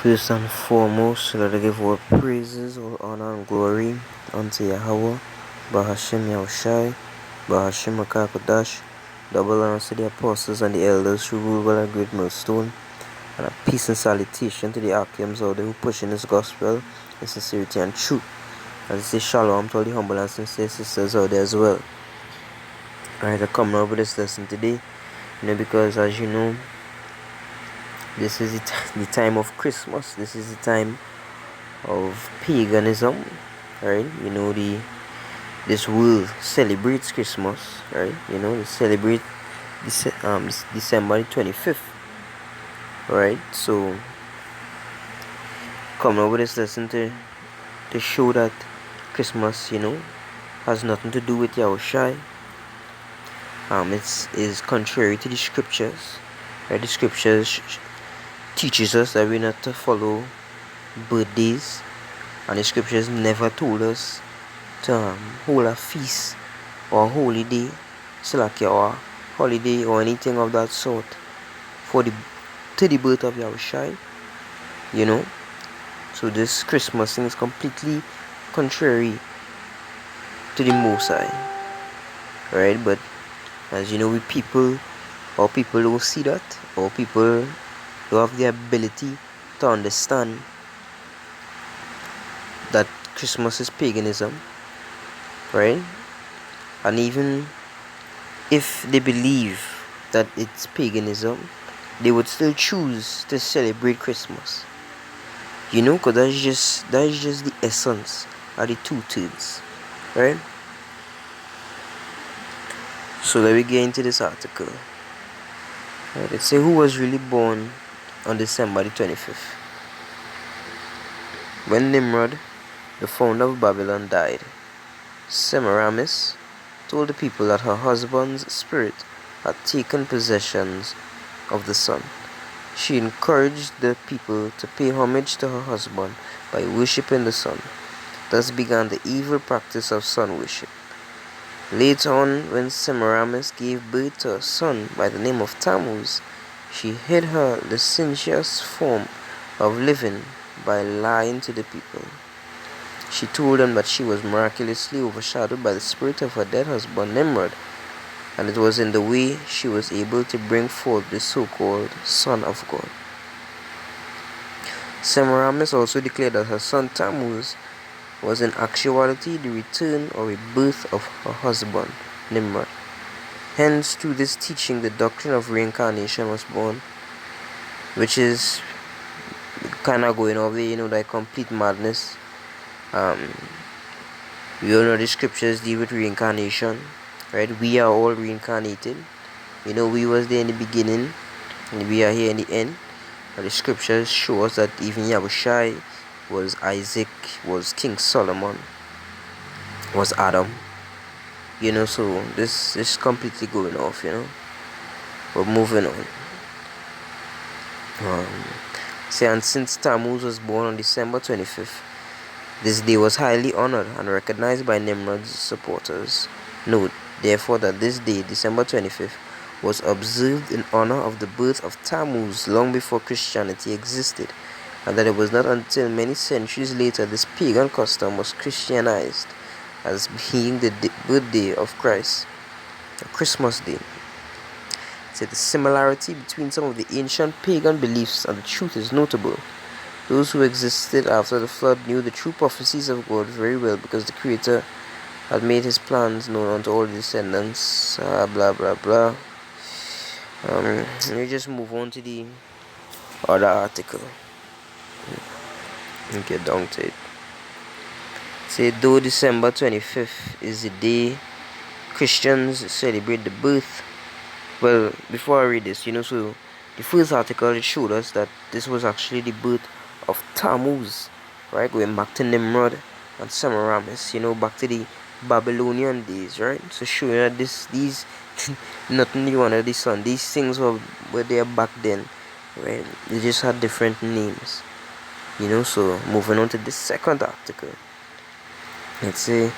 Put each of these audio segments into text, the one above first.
First and foremost, let us give all praises, all honor and glory unto Yahweh, Bahashim Yahushai, Bahashim Makakodash, double honor to the apostles and the elders who rule well a great millstone, and a peace and salutation to the Achaeans out there who push in this gospel in sincerity and truth. As I say shalom to all the humble and sincere sisters out there as well. Alright, I come now with this lesson today, because as you know, this is the time of Christmas. This is the time of paganism, right? This world celebrates Christmas, right? They celebrate December 25th, right? So come over this lesson to show that Christmas, has nothing to do with Yahushai. It is contrary to the scriptures, right? The scriptures teaches us that we're not to follow birthdays, and the scriptures never told us to hold a feast or a holy day, or holiday or anything of that sort to the birth of Yahushai. So this Christmas thing is completely contrary to the Most High, right? But as you know, people don't see that, or people don't have the ability to understand that Christmas is paganism, right? And even if they believe that it's paganism, they would still choose to celebrate Christmas, because that's just the essence of the 2/3, right? So let me get into this article. Right, let's say who was really born on December the 25th. When Nimrod, the founder of Babylon, died, Semiramis told the people that her husband's spirit had taken possession of the sun. She encouraged the people to pay homage to her husband by worshipping the sun. Thus began the evil practice of sun worship. Later on, when Semiramis gave birth to a son by the name of Tammuz, she hid her licentious form of living by lying to the people. She told them that she was miraculously overshadowed by the spirit of her dead husband Nimrod, and it was in the way she was able to bring forth the so-called Son of God. Semiramis also declared that her son Tammuz was in actuality the return or rebirth of her husband Nimrod. Hence, through this teaching, the doctrine of reincarnation was born, which is kind of going over, like complete madness. We all know the scriptures deal with reincarnation, right? We are all reincarnated. We was there in the beginning, and we are here in the end. And the scriptures show us that even Yahushai was Isaac, was King Solomon, was Adam. So this is completely going off, But moving on. And since Tammuz was born on December 25th, this day was highly honored and recognized by Nimrod's supporters. Note, therefore, that this day, December 25th, was observed in honor of the birth of Tammuz long before Christianity existed, and that it was not until many centuries later this pagan custom was Christianized as being the birthday of Christ, a Christmas day. So the similarity between some of the ancient pagan beliefs and the truth is notable. Those who existed after the flood knew the true prophecies of God very well, because the Creator had made his plans known unto all the descendants, blah blah blah. Let me just move on to the other article and get down to it. Say, though December 25th is the day Christians celebrate the birth. Well, before I read this, so the first article, it showed us that this was actually the birth of Tammuz, right? Going back to Nimrod and Semiramis, back to the Babylonian days, right? So showing that these nothing new under the sun. These things were there back then, right? They just had different names, So moving on to the second article. Let's say,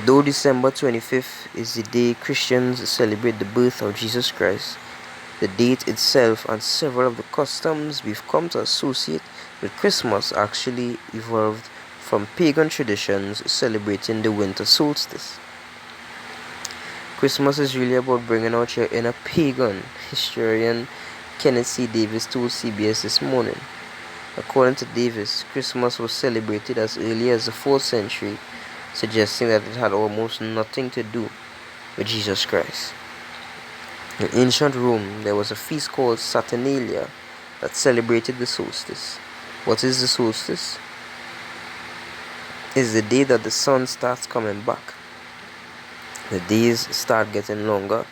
though December 25th is the day Christians celebrate the birth of Jesus Christ, The date itself and several of the customs we've come to associate with Christmas actually evolved from pagan traditions celebrating the winter solstice. Christmas is really about bringing out your inner pagan, historian Kenneth C. Davis told CBS this morning. According to Davis, Christmas was celebrated as early as the 4th century, suggesting that it had almost nothing to do with Jesus Christ. In ancient Rome, there was a feast called Saturnalia that celebrated the solstice. What is the solstice? It's the day that the sun starts coming back. The days start getting longer,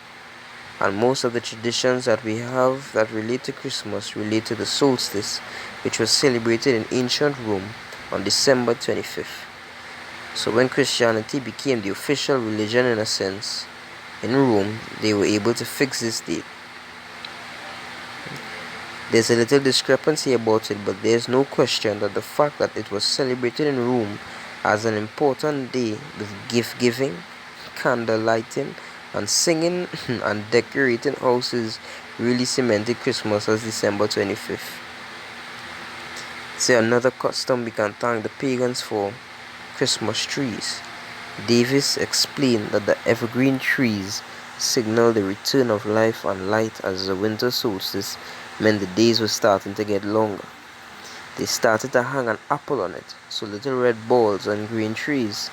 and most of the traditions that we have that relate to Christmas relate to the solstice, which was celebrated in ancient Rome on December 25th. So when Christianity became the official religion in a sense, in Rome, they were able to fix this date. There's a little discrepancy about it, but there's no question that the fact that it was celebrated in Rome as an important day with gift giving, candle lighting, and singing and decorating houses really cemented Christmas as December 25th. Say another custom we can thank the pagans for: Christmas trees. Davis explained that the evergreen trees signal the return of life and light, as the winter solstice meant the days were starting to get longer. They started to hang an apple on it, so little red balls on green trees.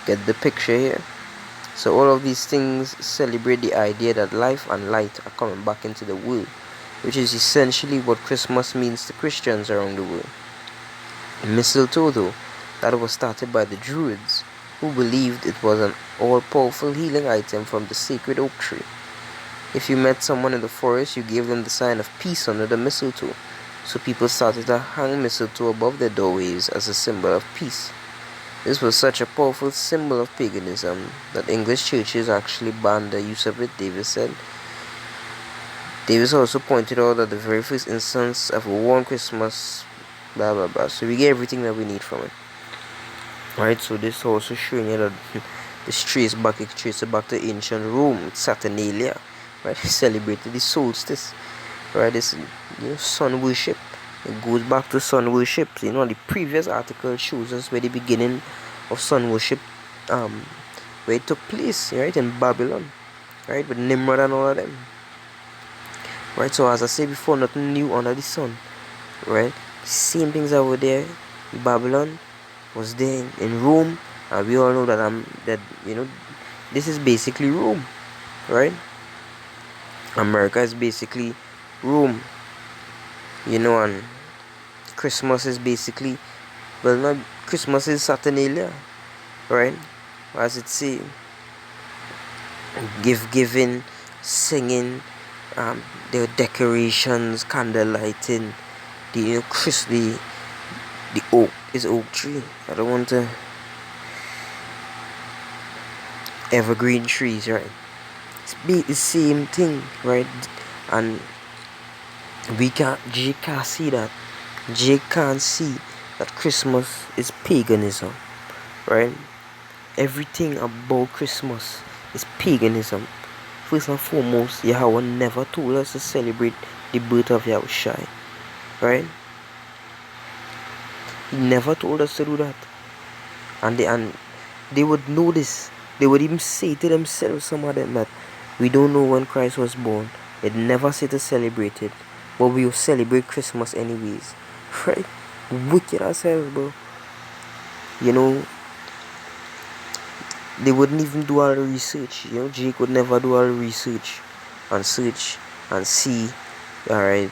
Get the picture here? So all of these things celebrate the idea that life and light are coming back into the world, which is essentially what Christmas means to Christians around the world. Mistletoe, though, that was started by the Druids, who believed it was an all-powerful healing item from the sacred oak tree. If you met someone in the forest, you gave them the sign of peace under the mistletoe, so people started to hang mistletoe above their doorways as a symbol of peace. This was such a powerful symbol of paganism that English churches actually banned the use of it, Davis said. Davis also pointed out that the very first instance of a warm Christmas, blah blah blah, so we get everything that we need from it. Right, so this also showing you that this traces back to ancient Rome, Saturnalia, right? They celebrated the solstice, right? This, sun worship. It goes back to sun worship. The previous article shows us where the beginning of sun worship, where it took place, right, in Babylon, right, with Nimrod and all of them, right? So as I said before, nothing new under the sun, right? Same things over there. Babylon was there in Rome, and we all know that this is basically Rome, right? America is basically Rome, and Christmas is basically, well, not Christmas is Saturnalia, right? As it say, gift giving, singing, there were decorations, candle lighting, the oak is oak tree. I don't want to evergreen trees, right? It's the same thing, right? And Jake can't see that. Jake can't see that Christmas is paganism, right? Everything about Christmas is paganism. First and foremost, Yahweh never told us to celebrate the birth of Yahushua, right? He never told us to do that. And they would know this. They would even say to themselves, some of them, that we don't know when Christ was born. They'd never say to celebrate it, but we'll celebrate Christmas anyways, right? Wicked ourselves, bro. They wouldn't even do all the research. Jake would never do all the research and search and see, alright,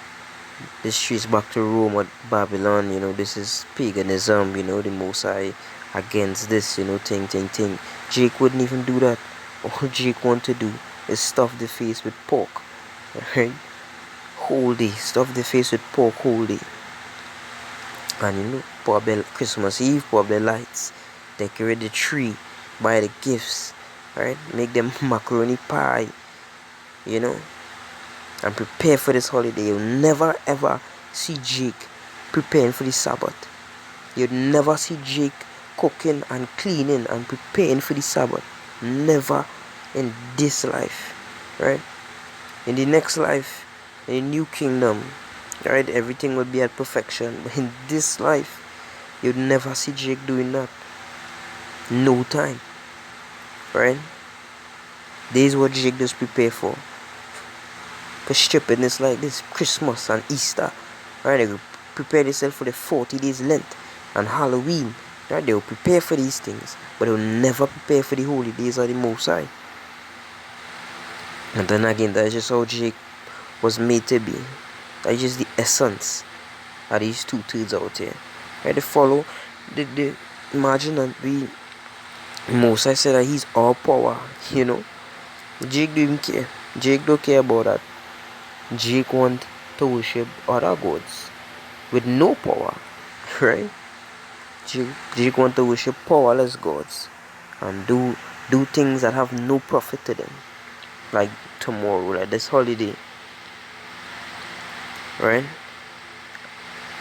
this traces back to Rome or Babylon, this is paganism, the Most High against this, thing. Jake wouldn't even do that. All Jake want to do is stuff the face with pork, right? Whole day, stuff the face with pork whole day. And pour up the Christmas Eve, pour up the lights, decorate the tree, buy the gifts, right? Make them macaroni pie, and prepare for this holiday. You'll never ever see Jake preparing for the Sabbath. You'd never see Jake cooking and cleaning and preparing for the Sabbath. Never in this life, right? In the next life, In a new kingdom, right, everything will be at perfection. But in this life, you'd never see Jake doing that. No time, right? This is what Jake does prepare for. For stupidness like this, Christmas and Easter, right? They will prepare themselves for the 40 days Lent and Halloween, right? They will prepare for these things, but they will never prepare for the holy days of the Most High. And then again, that's just how Jake was made to be. That's just the essence of these 2/3 out here. Right? They follow the imagine that we Most High said that he's all power, you know. Jake don't even care. Jake don't care about that. Jake want to worship other gods with no power, right? Jake want to worship powerless gods and do things that have no profit to them, like tomorrow, like this holiday, right?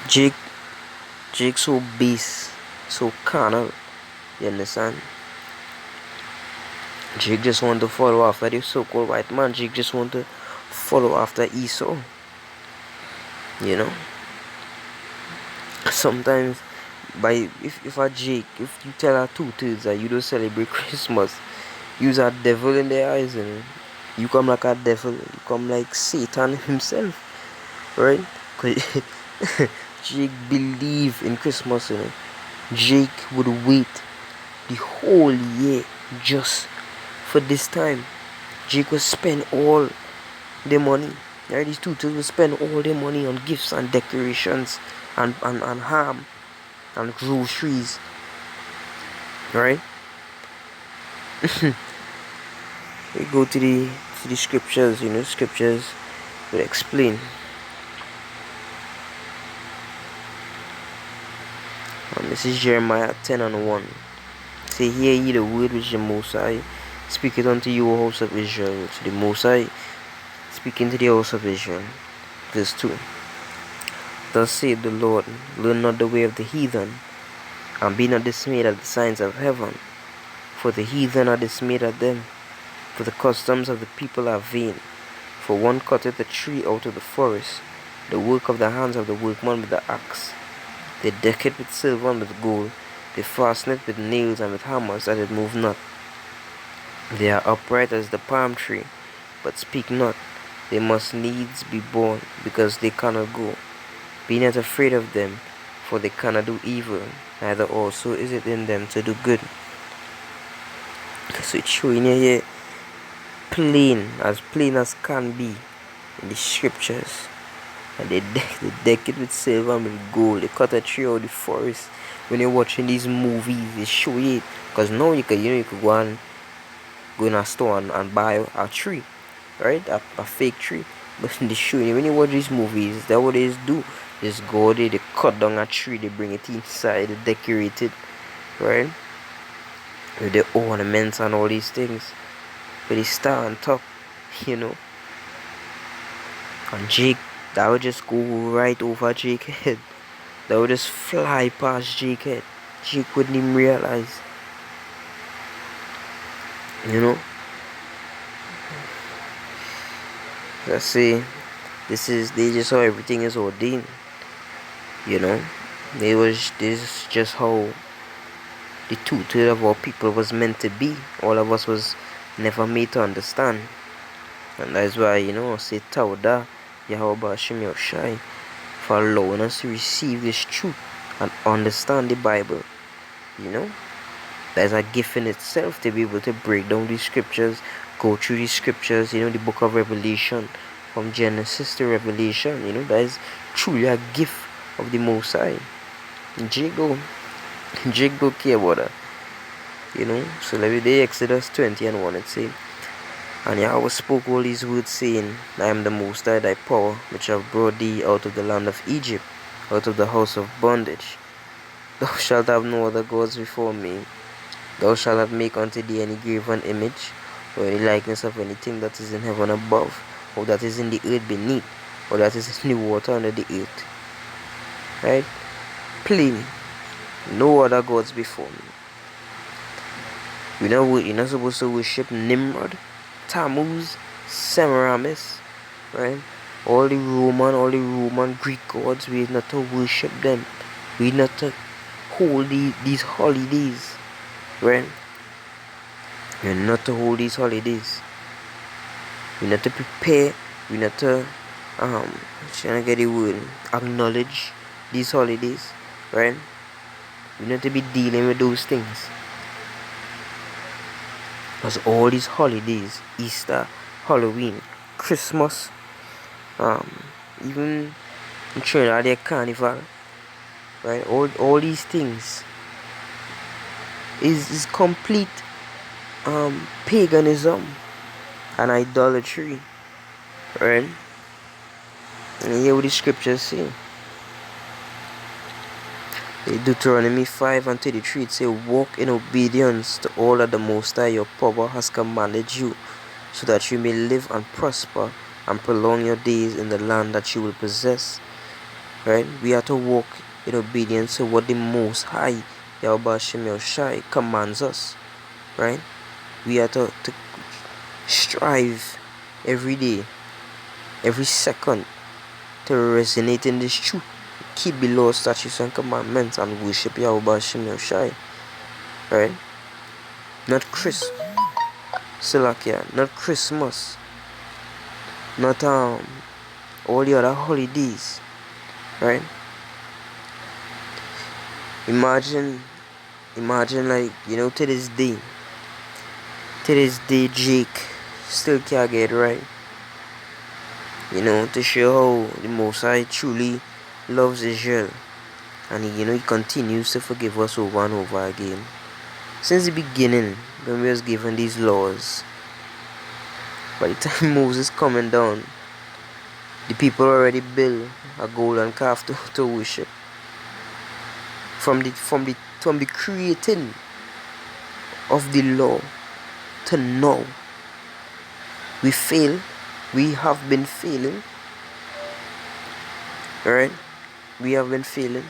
Jake so base, so carnal, you understand? Jake just want to follow after the so-called white man. Jake just want to follow after Esau, you know. Sometimes if a Jake, if you tell her 2/3 that you don't celebrate Christmas, you's a devil in their eyes, and you come like a devil, you come like Satan himself, right? Cause Jake believe in Christmas, you know. Jake would wait the whole year just for this time. Jake would spend all the money. Right? These 2/3 will spend all their money on gifts and decorations and ham and groceries. Right? We go to the scriptures, you know, scriptures will explain. This is Jeremiah 10:1. Say, hear ye the word which the Most High speaketh unto you, O house of Israel. So the Most High speaking to the house of Israel. Verse 2. Thus saith the Lord, learn not the way of the heathen, and be not dismayed at the signs of heaven. For the heathen are dismayed at them, for the customs of the people are vain. For one cutteth a tree out of the forest, the work of the hands of the workman with the axe. They deck it with silver and with gold, they fasten it with nails and with hammers, that it move not. They are upright as the palm tree, but speak not. They must needs be born, because they cannot go. Be not afraid of them, for they cannot do evil, neither also is it in them to do good. So it's showing you here plain as can be in the scriptures. And they deck it with silver and with gold. They cut a tree out of the forest. When you're watching these movies, they show you it. Because now you could go in a store and buy a tree, right? A fake tree. But they show you, when you watch these movies, that's what they do. They just go there, they cut down a tree, they bring it inside, they decorate it, right? With the ornaments and all these things. With the star on top, you know. And Jake, that would just go right over Jake's head. That would just fly past Jake's head. Jake wouldn't even realize. You know? Let's see. This is just how everything is ordained. You know? This is just how the 2/3 of our people was meant to be. All of us was never made to understand. And that's why, you know, I say Tawda, Yahweh Hashem Yoshai, for allowing us to receive this truth and understand the Bible. You know? That's a gift in itself to be able to break down these scriptures, go through these scriptures, you know, the book of Revelation, from Genesis to Revelation, you know, that is truly a gift of the Most High. Jake don't care about that. You know, so let me read Exodus 20:1. It says, and Yahweh spoke all these words, saying, I am the Most High, thy power, which have brought thee out of the land of Egypt, out of the house of bondage. Thou shalt have no other gods before me. Thou shalt not make unto thee any graven image, or any likeness of anything that is in heaven above, or that is in the earth beneath, or that is in the water under the earth. Right? Plain. No other gods before me. You're not supposed to worship Nimrod, Tammuz, Semiramis, right? all the Roman Greek gods, we not to worship them. We not to hold these holidays, right? We're not to hold these holidays. We not to prepare. We not to trying to get the word, acknowledge these holidays, right? We not to be dealing with those things. Because all these holidays, Easter, Halloween, Christmas, even in Trinidad, their carnival, right? All these things is complete paganism and idolatry, right? And hear what the scriptures say. In Deuteronomy 5:33, it says, walk in obedience to all that the Most High your power has commanded you, so that you may live and prosper and prolong your days in the land that you will possess. Right? We are to walk in obedience to what the Most High Yahweh Hashem Yahushai commands us. Right? We are to strive every day, every second, to resonate in this truth. Keep the law, statutes, and commandments, and worship Yahweh Hashem Yahushai. Right? Not not Christmas, not all the other holidays. Right? Imagine like, to this day Jake still can't get right. To show how the Most High truly loves Israel, and he continues to forgive us over and over again. Since the beginning, when we was given these laws, by the time Moses coming down, the people already built a golden calf to worship. From the creating of the law to now, we have been failing. Alright? We have been failing.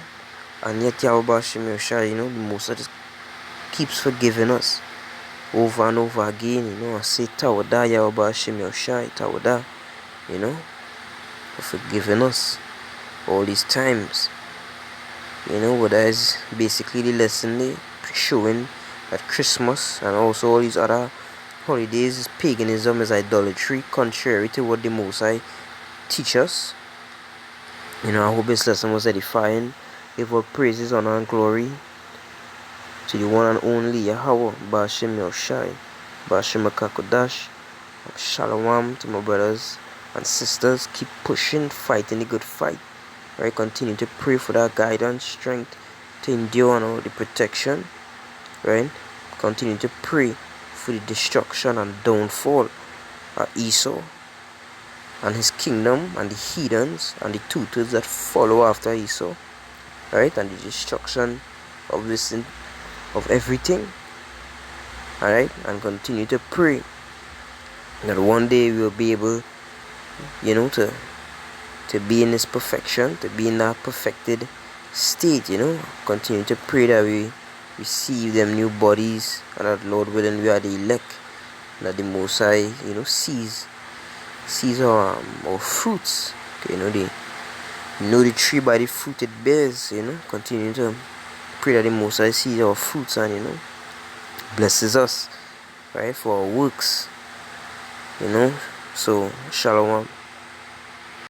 And yet Yahweh Hashem Yahushai, the Most High just keeps forgiving us over and over again. I say Tawada Yahweh Hashem Yahushai, Tawada, for forgiving us all these times. What that is basically the lesson there, showing that Christmas and also all these other holidays is paganism, is idolatry, contrary to what the Most High teach us. I hope this lesson was edifying. Give all praises, honor, and glory to the one and only Yahweh Ba'ashem Yahushai, Ba'ashem Akakodash. Shalom to my brothers and sisters. Keep pushing, fighting the good fight. Right? Continue to pray for that guidance, strength to endure and all the protection. Right? Continue to pray for the destruction and downfall of Esau and his kingdom, and the heathens and the tutors that follow after Esau. Right? And the destruction of everything. Alright? And continue to pray that one day we will be able, to be in this perfection, to be in that perfected state. Continue to pray that we receive them new bodies, and that Lord willing we are the elect, that the Most High sees our fruits. Okay, the tree by the fruit it bears. Continue to pray that the Most High sees our fruits and blesses us, right, for our works. So shalom.